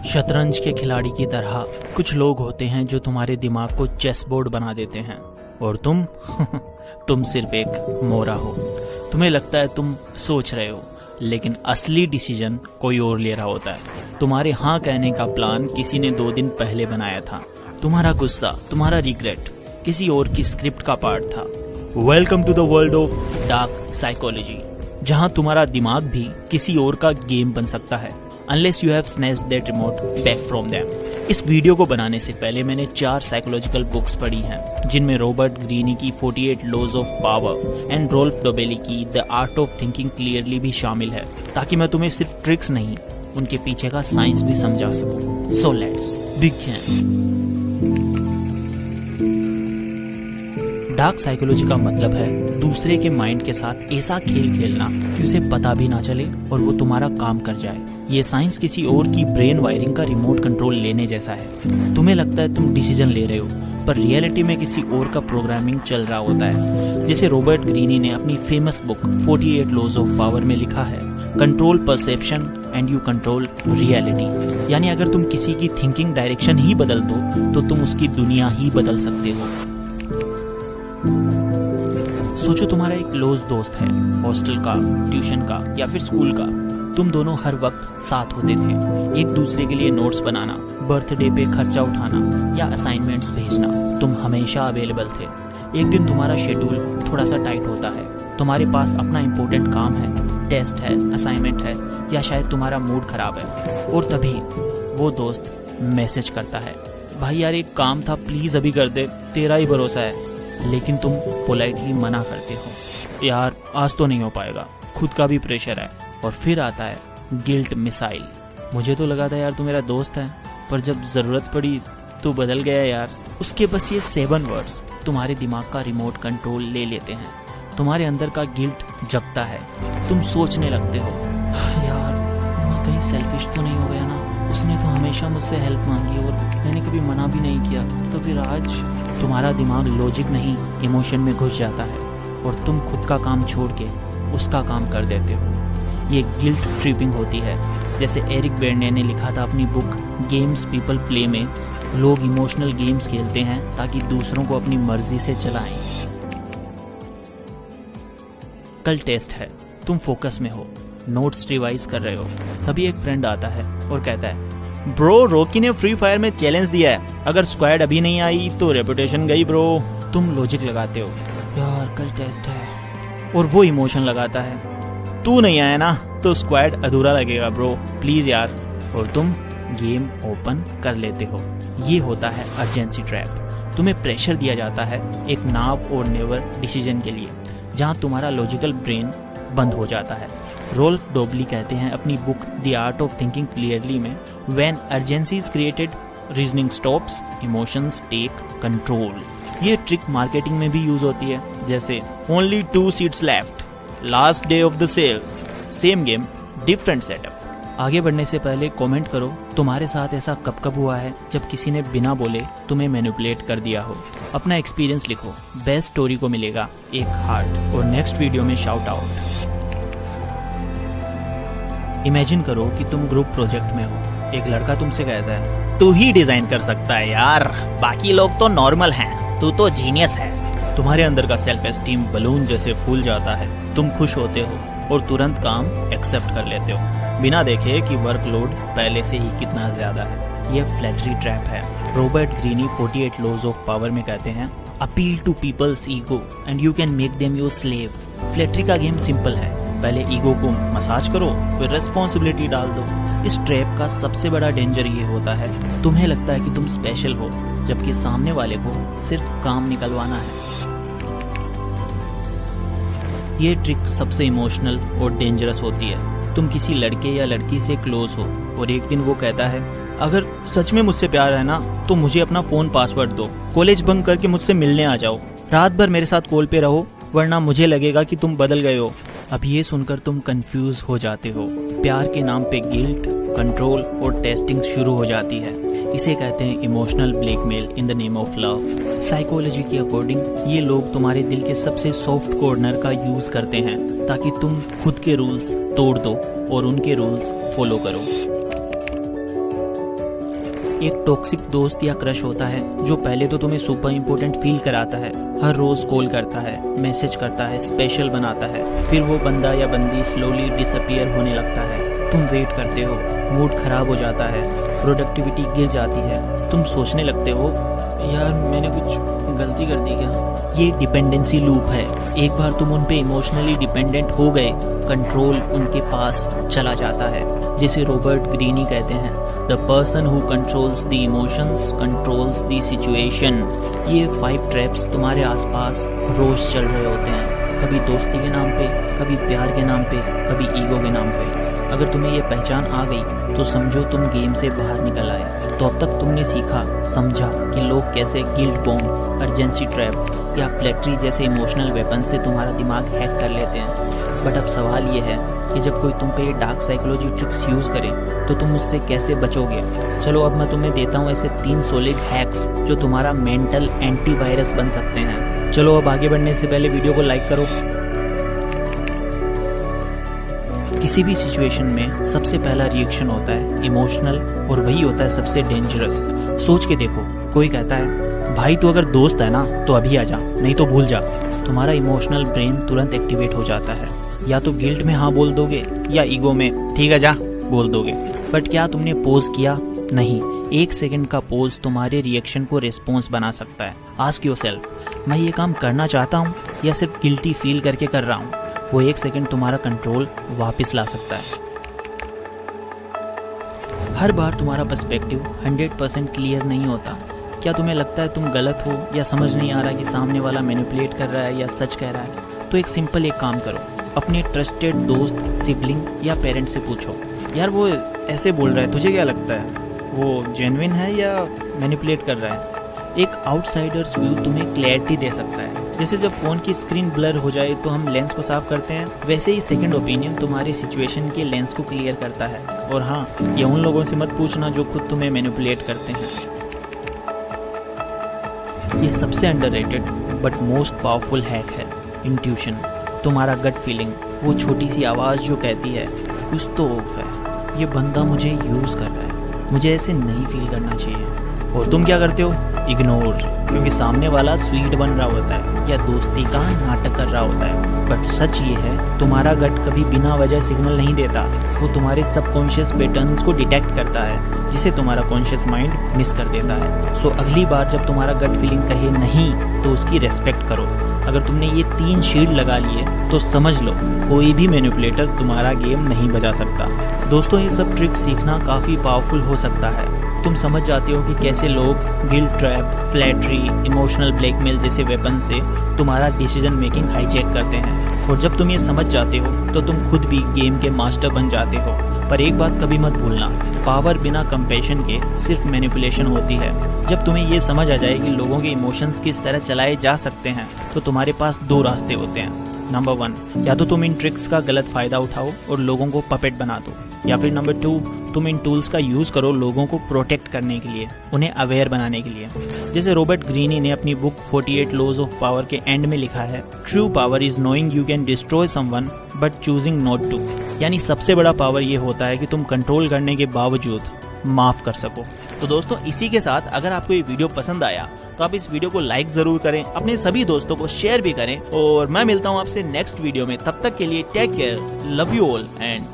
शतरंज के खिलाड़ी की तरह कुछ लोग होते हैं जो तुम्हारे दिमाग को चेस बोर्ड बना देते हैं और तुम तुम सिर्फ एक मोरा हो। तुम्हें लगता है तुम सोच रहे हो, लेकिन असली डिसीजन कोई और ले रहा होता है। तुम्हारे हाँ कहने का प्लान किसी ने 2 दिन पहले बनाया था। तुम्हारा गुस्सा, तुम्हारा रिग्रेट किसी और की स्क्रिप्ट का पार्ट था। Welcome to the world of dark psychology, जहां तुम्हारा दिमाग भी किसी और का गेम बन सकता है unless you have snatched that remote back from them। इस वीडियो को बनाने से पहले मैंने 4 साइकोलॉजिकल बुक्स पढ़ी हैं, जिनमें रॉबर्ट ग्रीनी की 48 laws of Power and Rolf Dobelli की The Art of Thinking Clearly भी शामिल है, ताकि मैं तुम्हें सिर्फ ट्रिक्स नहीं, उनके पीछे का साइंस भी समझा सकूं। So let's begin. Dark psychology का मतलब है दूसरे के माइंड के साथ ऐसा खेल खेलना कि उसे पता भी ना चले और वो तुम्हारा काम कर जाए। ये साइंस किसी और की ब्रेन वायरिंग का रिमोट कंट्रोल लेने जैसा है। तुम्हें लगता है तुम डिसीजन ले रहे हो, पर रियलिटी में किसी और का प्रोग्रामिंग चल रहा होता है। जैसे रॉबर्ट ग्रीनी ने अपनी famous book 48 laws of power में लिखा है, control perception and you control reality. यानी अगर तुम किसी की थिंकिंग डायरेक्शन ही बदल दो तो तुम उसकी दुनिया ही बदल सकते हो। सोचो तुम्हारा एक क्लोज दोस्त है, हॉस्टल का, ट्यूशन का या फिर स्कूल का। तुम दोनों हर वक्त साथ होते थे, एक दूसरे के लिए नोट्स बनाना, बर्थडे पे खर्चा उठाना या असाइनमेंट्स भेजना। तुम हमेशा अवेलेबल थे। एक दिन तुम्हारा शेड्यूल थोड़ा सा टाइट होता है, तुम्हारे पास अपना इम्पोर्टेंट काम है, टेस्ट है, असाइनमेंट है या शायद तुम्हारा मूड खराब है, और तभी वो दोस्त मैसेज करता है, भाई यार एक काम था, प्लीज अभी कर दे, तेरा ही भरोसा है। लेकिन तुम पोलाइटली मना करते हो, यार आज तो नहीं हो पाएगा, खुद का भी प्रेशर है। और फिर आता है गिल्ट मिसाइल। मुझे तो लगा था यार तू मेरा दोस्त है, पर जब जरूरत पड़ी तो बदल गया यार। उसके बस ये 7 वर्ड्स तुम्हारे दिमाग का रिमोट कंट्रोल ले लेते हैं। तुम्हारे अंदर का गिल्ट जगता है, तुम सोचने लगते हो, यार मैं कहीं सेल्फिश तो नहीं हो गया ना, उसने तो हमेशा मुझसे हेल्प मांगी और मैंने कभी मना भी नहीं किया, तो फिर आज। तुम्हारा दिमाग लॉजिक नहीं इमोशन में घुस जाता है और तुम खुद का काम छोड़ के उसका काम कर देते हो। ये गिल्ट ट्रिपिंग होती है। जैसे एरिक बेर्ने ने लिखा था अपनी बुक गेम्स पीपल प्ले में, लोग इमोशनल गेम्स खेलते हैं ताकि दूसरों को अपनी मर्जी से चलाएं। कल टेस्ट है, तुम फोकस में हो, नोट्स रिवाइज कर रहे हो, तभी एक फ्रेंड आता है और कहता है, ब्रो रॉकी ने फ्री फायर में चैलेंज दिया है, अगर स्क्वाड अभी नहीं आई तो रेपुटेशन गई ब्रो। तुम लॉजिक लगाते हो, यार कल टेस्ट है, और वो इमोशन लगाता है, तू नहीं आया ना तो स्क्वाड अधूरा लगेगा ब्रो, प्लीज यार, और तुम गेम ओपन कर लेते हो। ये होता है अर्जेंसी ट्रैप। तुम्हें प्रेशर दिया जाता है एक नाव और नेवर डिसीजन के लिए, जहां तुम्हारा लॉजिकल ब्रेन बंद हो जाता है। रोल्फ डोबली कहते हैं अपनी book The Art of Thinking Clearly में, when urgency is created reasoning stops, emotions take control. ये ट्रिक मार्केटिंग में भी यूज होती है, जैसे only 2 seats left, last day of the sale, same game different setup. आगे बढ़ने से पहले कमेंट करो तुम्हारे साथ ऐसा कब कब हुआ है जब किसी ने बिना बोले तुम्हें मैनिपुलेट कर दिया हो। अपना एक्सपीरियंस लिखो, बेस्ट स्टोरी को मिलेगा एक हार्ट और नेक्स्ट वीडियो में शाउट आउट। इमेजिन करो कि तुम ग्रुप प्रोजेक्ट में हो, एक लड़का तुमसे कहता है, तू ही डिजाइन कर सकता है यार, बाकी लोग तो नॉर्मल हैं, तू तो जीनियस है। तुम्हारे अंदर का सेल्फ एस्टीम बलून जैसे फूल जाता है, तुम खुश होते हो और तुरंत काम एक्सेप्ट कर लेते हो, बिना देखे कि वर्कलोड पहले से ही कितना ज्यादा है। यह फ्लैटरी ट्रैप है। Robert Greene 48 laws of power में कहते हैं, appeal to people's ego and you can make them your slave. Flattery का गेम सिंपल है, पहले ईगो को मसाज करो, फिर रिस्पॉन्सिबिलिटी डाल दो। इस ट्रैप का सबसे बड़ा डेंजर ये होता है, तुम्हें लगता है कि तुम स्पेशल हो, जबकि सामने वाले को सिर्फ काम निकलवाना है। ये ट्रिक सबसे इमोशनल और डेंजरस होती है। तुम किसी लड़के या लड़की से क्लोज हो और एक दिन वो कहता है, अगर सच में मुझसे प्यार है ना तो मुझे अपना फोन पासवर्ड दो, कॉलेज बंक करके मुझसे मिलने आ जाओ, रात भर मेरे साथ कॉल पे रहो, वरना मुझे लगेगा कि तुम बदल गए हो। अब ये सुनकर तुम कंफ्यूज हो जाते हो। प्यार के नाम पे गिल्ट, कंट्रोल और टेस्टिंग शुरू हो जाती है। इसे कहते हैं emotional blackmail in the name of love. Psychology के अकॉर्डिंग ये लोग तुम्हारे दिल के सबसे सॉफ्ट कॉर्नर का यूज करते हैं ताकि तुम खुद के रूल्स तोड़ दो और उनके रूल्स फॉलो करो। एक टॉक्सिक दोस्त या क्रश होता है जो पहले तो तुम्हें सुपर इम्पोर्टेंट फील कराता है, हर रोज कॉल करता है, मैसेज करता है, स्पेशल बनाता है, फिर वो बंदा या बंदी स्लोली डिसअपियर होने लगता है। तुम वेट करते हो, मूड खराब हो जाता है, प्रोडक्टिविटी गिर जाती है, तुम सोचने लगते हो यार मैंने कुछ गलती कर दी क्या। ये डिपेंडेंसी लूप है। एक बार तुम उन पे इमोशनली डिपेंडेंट हो गए, कंट्रोल उनके पास चला जाता है। जिसे रॉबर्ट ग्रीनी कहते हैं, the person who controls the emotions controls the situation. ये 5 ट्रैप्स तुम्हारे आसपास रोज चल रहे होते हैं, कभी दोस्ती के नाम पे, कभी प्यार के नाम पे, कभी ईगो के नाम पे। अगर तुम्हें ये पहचान आ गई तो समझो तुम गेम से बाहर निकल आए। तो अब तक तुमने सीखा, समझा कि लोग कैसे गिल्ट बॉम्ब, अर्जेंसी ट्रैप या फ्लैटरी जैसे इमोशनल वेपन से तुम्हारा दिमाग हैक कर लेते हैं। बट अब सवाल ये है कि जब कोई तुम पे ये डार्क साइकोलॉजी ट्रिक्स यूज़ करे तो तुम उससे कैसे बचोगे। चलो अब मैं तुम्हें देता हूँ ऐसे 3 सॉलिड हैक्स जो तुम्हारा मेंटल एंटीवायरस बन सकते हैं। चलो अब आगे बढ़ने से पहले वीडियो को लाइक करो। किसी भी सिचुएशन में सबसे पहला रिएक्शन होता है इमोशनल, और वही होता है सबसे डेंजरस। सोच के देखो, कोई कहता है भाई तू अगर दोस्त है ना तो अभी आ जा, नहीं तो भूल जा। तुम्हारा इमोशनल ब्रेन तुरंत एक्टिवेट हो जाता है। या तो गिल्ट में हाँ बोल दोगे या ईगो में ठीक है जा बोल दोगे। बट क्या तुमने पोज किया? नहीं। 1 सेकंड का पोज तुम्हारे रिएक्शन को रिस्पॉन्स बना सकता है। आस्क योरसेल्फ, मैं ये काम करना चाहता हूँ या सिर्फ गिल्टी फील करके कर रहा हूँ। वो 1 सेकंड तुम्हारा कंट्रोल वापस ला सकता है। हर बार तुम्हारा पर्सपेक्टिव 100% क्लियर नहीं होता। क्या तुम्हें लगता है तुम गलत हो या समझ नहीं आ रहा कि सामने वाला मैनिपुलेट कर रहा है या सच कह रहा है? तो एक काम करो, अपने ट्रस्टेड दोस्त, सिबलिंग या पेरेंट से पूछो, यार वो ऐसे बोल रहा है, तुझे क्या लगता है? वो जेन्युइन है या मैनिपुलेट कर रहा है? एक आउटसाइडर्स व्यू तुम्हें क्लैरिटी दे सकता है। जैसे जब फ़ोन की स्क्रीन ब्लर हो जाए तो हम लेंस को साफ करते हैं, वैसे ही सेकंड ओपिनियन तुम्हारी सिचुएशन के लेंस को क्लियर करता है। और हाँ, ये उन लोगों से मत पूछना जो खुद तुम्हें मैनिपुलेट करते हैं। ये सबसे underrated but most powerful hack है इंट्यूशन। तुम्हारा गट फीलिंग, वो छोटी सी आवाज़ जो कहती है कुछ तो ऑफ है, ये बंदा मुझे यूज़ कर रहा है, मुझे ऐसे नहीं फील करना चाहिए। और तुम क्या करते हो? इग्नोर, क्योंकि सामने वाला स्वीट बन रहा होता है या दोस्ती का नाटक कर रहा होता है। बट सच ये है, तुम्हारा गट कभी बिना वजह सिग्नल नहीं देता। वो तुम्हारे सबकॉन्शियस पैटर्न्स को डिटेक्ट करता है, जिसे तुम्हारा कॉन्शियस माइंड मिस कर देता है। सो अगली बार जब तुम्हारा गट फीलिंग कहे नहीं तो उसकी रेस्पेक्ट करो। अगर तुमने ये 3 शील्ड लगा लिए तो समझ लो कोई भी मैनिपुलेटर तुम्हारा गेम नहीं बजा सकता। दोस्तों, ये सब ट्रिक सीखना काफ़ी पावरफुल हो सकता है। तुम समझ जाते हो कि कैसे लोग guilt trap, flattery, emotional blackmail जैसे वेपन से तुम्हारा डिसीजन मेकिंग हाईजैक करते हैं। और जब तुम ये समझ जाते हो तो तुम खुद भी गेम के मास्टर बन जाते हो। पर एक बात कभी मत भूलना, पावर बिना कंपैशन के सिर्फ मैनिपुलेशन होती है। जब तुम्हें ये समझ आ जाए कि लोगों के इमोशंस किस तरह चलाए जा सकते हैं तो तुम्हारे पास 2 रास्ते होते हैं। नंबर 1, या तो तुम इन ट्रिक्स का गलत फायदा उठाओ और लोगों को पपेट बना दो, या फिर नंबर 2, तुम इन टूल्स का यूज करो लोगों को प्रोटेक्ट करने के लिए, उन्हें अवेयर बनाने के लिए। जैसे रॉबर्ट ग्रीनी ने अपनी बुक 48 लॉज ऑफ पावर के एंड में लिखा है, true power is knowing you can destroy someone but choosing not to. यानी सबसे बड़ा पावर ये होता है कि तुम कंट्रोल करने के बावजूद माफ कर सको। तो दोस्तों, इसी के साथ अगर आपको ये वीडियो पसंद आया तो आप इस वीडियो को लाइक जरूर करें, अपने सभी दोस्तों को शेयर भी करें। और मैं मिलता हूँ आपसे नेक्स्ट वीडियो में। तब तक के लिए take care, love you all and